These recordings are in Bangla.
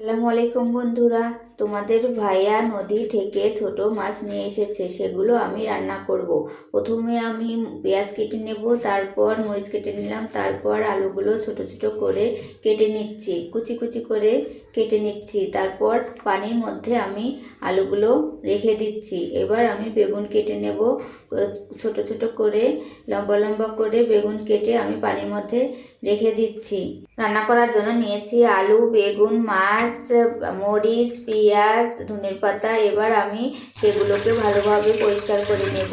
আসসালামু আলাইকুম বন্ধুরা, তোমাদের ভাইয়া নদী থেকে ছোট মাছ নিয়ে এসেছে, সেগুলো আমি রান্না করব। প্রথমে আমি পেঁয়াজ কেটে নেব, তারপর মরিচ কেটে নিলাম, তারপর আলুগুলো ছোট ছোট করে কেটে নিচ্ছি, কুচি কুচি করে কেটে নিচ্ছি। তারপর পানির মধ্যে আমি আলুগুলো রেখে দিচ্ছি। এবার আমি বেগুন কেটে নেব, ছোট ছোট করে লম্বা লম্বা করে বেগুন কেটে আমি পানির মধ্যে রেখে দিচ্ছি। রান্না করার জন্য নিয়েছি আলু, বেগুন, মাছ, মরিচ, পেঁয়াজ, ধনের পাতা। এবার আমি সেগুলোকে ভালোভাবে পরিষ্কার করে নেব।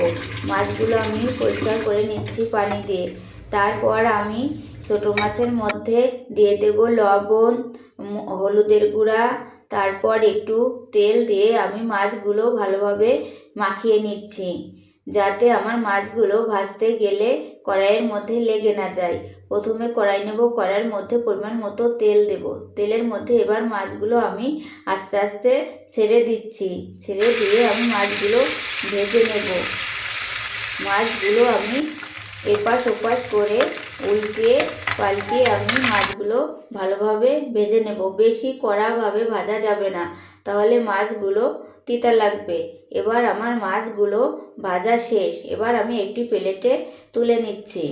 মাছগুলো আমি পরিষ্কার করে নিচ্ছি পানি দিয়ে। তারপর আমি ছোটো মাছের মধ্যে দিয়ে দেব লবণ, হলুদের গুঁড়া, তারপর একটু তেল দিয়ে আমি মাছগুলো ভালোভাবে মাখিয়ে নিচ্ছি, যাতে আমার মাছগুলো ভাজতে গেলে কড়াইয়ের মধ্যে লেগে না যায়। প্রথমে কড়াই নেব, কড়াইয়ের মধ্যে পরিমাণ মতো তেল দেব। তেলের মধ্যে এবার মাছগুলো আমি আস্তে আস্তে ছেড়ে দিচ্ছি। ছেড়ে দিয়ে আমি মাছগুলো ভেজে নেব। মাছগুলো আমি এপাশ ওপাশ করে উল্টে পাল্টে আমি মাছগুলো ভালোভাবে ভেজে নেব। বেশি কড়াভাবে ভাজা যাবে না, তাহলে মাছগুলো তিতা লাগবে। এবার আমার মাছগুলো ভাজা শেষ। এবার আমি একটি প্লেটে তুলে নিচ্ছি।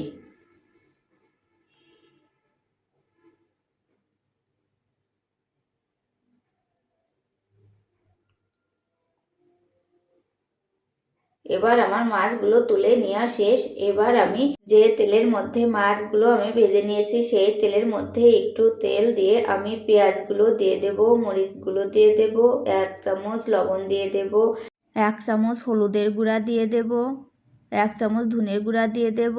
এবার আমার মাছগুলো তুলে নেওয়া শেষ। এবার আমি যে তেলের মধ্যে মাছগুলো আমি ভেজে নিয়েছি, সেই তেলের মধ্যে একটু তেল দিয়ে আমি পেঁয়াজগুলো দিয়ে দেব, মরিচগুলো দিয়ে দেব, 1 চামচ লবণ দিয়ে দেব, 1 চামচ হলুদের গুঁড়া দিয়ে দেব, 1 চামচ ধনের গুঁড়া দিয়ে দেব,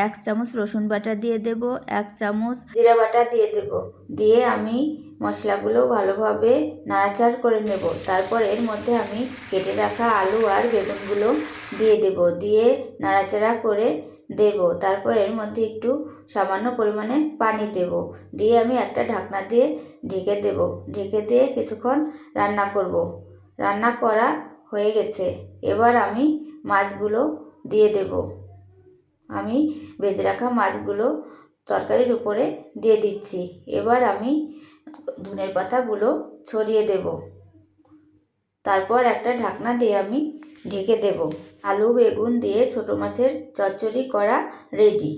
1 চামচ রসুন বাটা দিয়ে দেব, 1 চামচ জিরা বাটা দিয়ে দেব। দিয়ে আমি মশলাগুলো ভালোভাবে নাড়াচাড়া করে নেব। তারপর এর মধ্যে আমি কেটে রাখা আলু আর বেগুনগুলো দিয়ে দেব, দিয়ে নাড়াচাড়া করে দেব। তারপর এর মধ্যে একটু সামান্য পরিমাণে পানি দেব, দিয়ে আমি একটা ঢাকনা দিয়ে ঢেকে দেব। ঢেকে দিয়ে কিছুক্ষণ রান্না করব। রান্না করা হয়ে গেছে। এবার আমি মাছগুলো দিয়ে দেব। আমি ভেজে রাখা মাছগুলো তরকারির উপরে দিয়ে দিচ্ছি। এবার আমি ধনের পাতাগুলো ছড়িয়ে দেব। তারপর একটা ঢাকনা দিয়ে আমি ঢেকে দেব। আলু বেগুন দিয়ে ছোটো মাছের চচ্চড়ি করা রেডি।